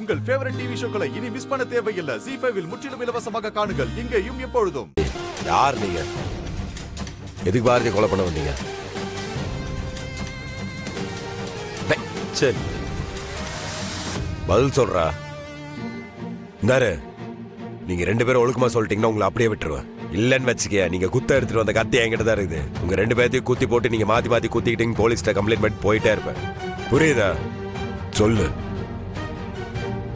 உங்கள் favourite TV ஷோக்களை இனி miss பண்ண தேவையில்லை. ZEE5 இல் முற்றிலும் இலவசமாக காணுங்கள். இங்கேயும் எப்பொழுதும். யார் நீங்க? எதுக்கு பாரதிய கொலை பண்ண வந்தீங்க? சரி பதில் சொல்றா. இந்தாரு, நீங்க 2 பேரும் ஒழுக்கமா சொல்லிட்டீங்கன்னா உங்களை அப்படியே விட்டுருவேன். இல்லன்னு வச்சுக்க, நீங்க குத்த எடுத்துட்டு வந்த கத்தி என்கிட்ட தான் இருக்குது. உங்க 2 பேர்த்தையும் குத்தி போட்டு நீங்க மாத்தி மாத்தி குத்திக்கிட்டீங்க, போலீஸ்ட கம்ப்ளைண்ட் பண்ணி போயிட்டே இருப்பேன். புரியுதா? சொல்லு.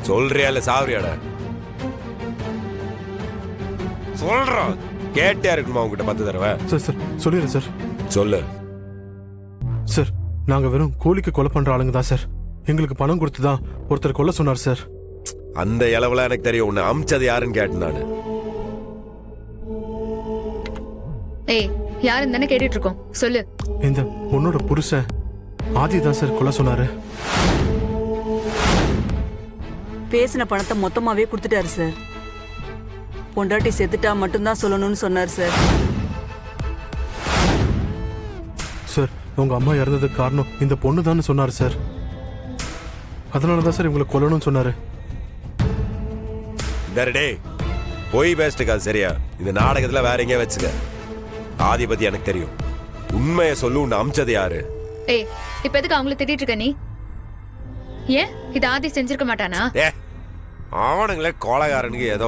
சொல்றியா இல்ல சாவரியாடா? சொல்றோம். கேட்டே இருக்கணுமா உங்ககிட்ட 10 தடவை? சார் சார் சொல்லிடுறேன் சார். சொல்லு. சார், நாங்க வெறும் கூலிக்கு கொலை பண்ற ஆளுங்க தான் சார். எங்களுக்கு பணம் கொடுத்து தான் ஒருத்தர் கொல்ல சொன்னார் சார். அந்த இளவுல எனக்கு தெரியும். உன்னை அமிச்சது யாருன்னு கேட்டேன் நானு. ஏய், யாருன்னு தானே கேட்டுட்டு இருக்கோம், சொல்லு. இந்த பொண்ணோட புருஷன் ஆதி தான் சார் கொல்ல சொன்னாரு. பேசின பணத்தை மொத்தமாவே கொடுத்துட்டாரு சார். பொண்டாட்டி செத்துட்டா மட்டும்தான் சொல்லணும்னு சொன்னார் சார். சார், உங்க அம்மா இறந்ததுக்கு காரணம் இந்த பொண்ணு தான் சொன்னாரு சார். அதனாலதான் சார் இவங்களை கொல்லணும்னு சொன்னாரு. டே போய் பேசிட்டுக்காது சரியா? இந்த நாடகத்துல வேற எங்கேயா வச்சுக்க. ஆதி பத்தி எனக்கு தெரியும். உண்மையை சொல்லு. உன்னை அமிச்சது யாரு? ஏய், இப்ப எதுக்கு அவங்கள திட்டிட்டு இருக்க நீ? ஏன் இது ஆதி செஞ்சிருக்க மாட்டானா? அவனுங்களே கோலகாரனுக்கு ஏதோ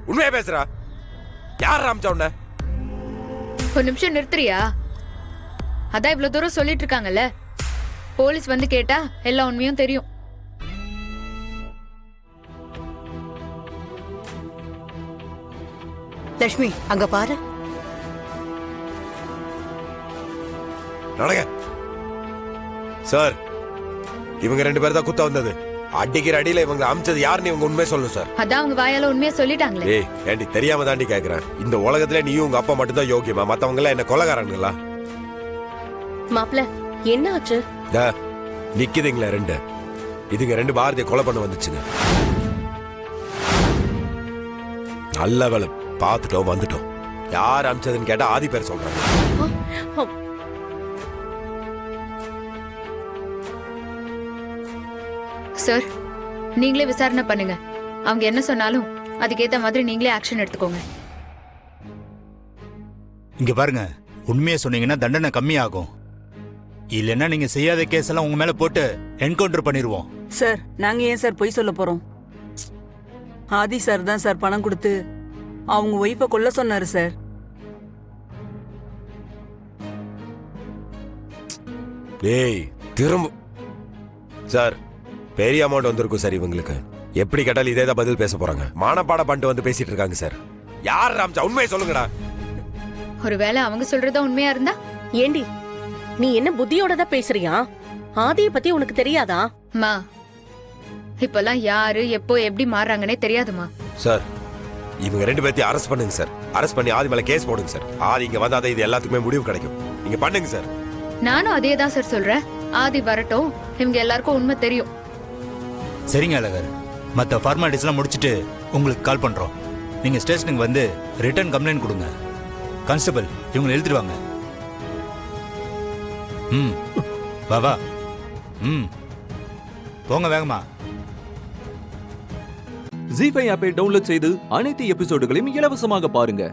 உண்மையா பேசுறா. யார் அமிச்சா உன்ன? ஒரு நிமிஷம் நிறுத்துறியா? அதான் இவ்வளவு தூரம் சொல்லிட்டு இருக்காங்கல்ல, போலீஸ் வந்து கேட்டா எல்லா உண்மையும் தெரியும். லட்சுமி, அங்க பாரு. நடங்க சார். இவங்க 2 பேர் தான் குத்த வந்தது. அடிக்கிற அடியில இவங்க அமிச்சது யாருன்னு இவங்க உண்மையை சொல்லணும் சார். அதான் அவங்க வாயால உண்மையா சொல்லிட்டாங்களே. ஏய் ஏண்டி, தெரியாம தாண்டி கேக்குறேன். இந்த உலகத்துல நீயும் உங்க அப்பா மட்டும் தான் யோகியமா? மத்தவங்க எல்லாம் என்ன கொலைகாரங்களா? மாப்ள, என்ன ஆச்சு? நிக்குதுங்களா 2? இதுங்க 2 பாரதிய கொலை பண்ண வந்துச்சுங்க. நல்ல வேலை பார்த்துட்டோம், வந்துட்டோம். யார் அமிச்சதுன்னு கேட்டா ஆதி பேர் சொல்றாங்க. சார், நீங்களே விசாரணை பண்ணுங்க. அவங்க என்ன சொன்னாலும் அதுக்கேத்த மாதிரி நீங்களே ஆக்ஷன் எடுத்துக்கோங்க. இங்க பாருங்க, உண்மையை சொன்னீங்கன்னா தண்டனை கம்மியாகும். இல்லைன்னா நீங்க செய்யாத கேஸ் எல்லாம் உங்க மேல போட்டு என்கவுண்டர் பண்ணிடுவோம். சார், நாங்க ஏன் சார் பொய் சொல்ல போறோம்? ஆதி சார் தான் சார் பணம் கொடுத்து அவங்க ஒய்ஃபை கொல்ல சொன்னாரு சார். ஏய் திரும்ப சார், பெரிய அமௌண்ட் வந்திருக்கும் சார் இவங்களுக்கு. எப்படி கேட்டாலும் இதே தான் பதில் பேச போறாங்க. மானப்பாட பண்ணிட்டு வந்து பேசிட்டு இருக்காங்க சார். யார் ராம்சா? உண்மையை சொல்லுங்கடா. ஒருவேளை அவங்க சொல்றதா உண்மையா இருந்தா? ஏண்டி, நீ என்ன புத்தியோட தான் பேசுறியா? ஆதியை பத்தி உனக்கு தெரியாதா? மா, இப்பெல்லாம் யாரு எப்போ எப்படி மாறுறாங்கன்னே தெரியாதுமா. சார், இவங்க 2 பேர்த்தையும் அரெஸ்ட் பண்ணுங்க சார். அரெஸ்ட் பண்ணி ஆதி மேல கேஸ் போடுங்க சார். ஆதி இங்க வந்தாதான் இது எல்லாத்துக்குமே முடிவு கிடைக்கும். நீங்க பண்ணுங்க சார். நானும் அதே தான் சார் சொல்றேன். ஆதி வரட்டும், இவங்க எல்லாருக்கும் உண்மை தெரியும். சரிங்க அழகர், மற்ற ஃபார்மாலிட்டிஸ் எல்லாம் முடிச்சுட்டு உங்களுக்கு கால் பண்றோம். நீங்க ஸ்டேஷனுக்கு வந்து ரிட்டர்ன் கம்ப்ளைண்ட் கொடுங்க. கான்ஸ்டபிள், இவங்களை எழுதிடுவாங்க. வா போங்க வேகமா. ZEE5 ஆப்பை டவுன்லோட் செய்து அனைத்து எபிசோடுகளையும் இலவசமாக பாருங்க.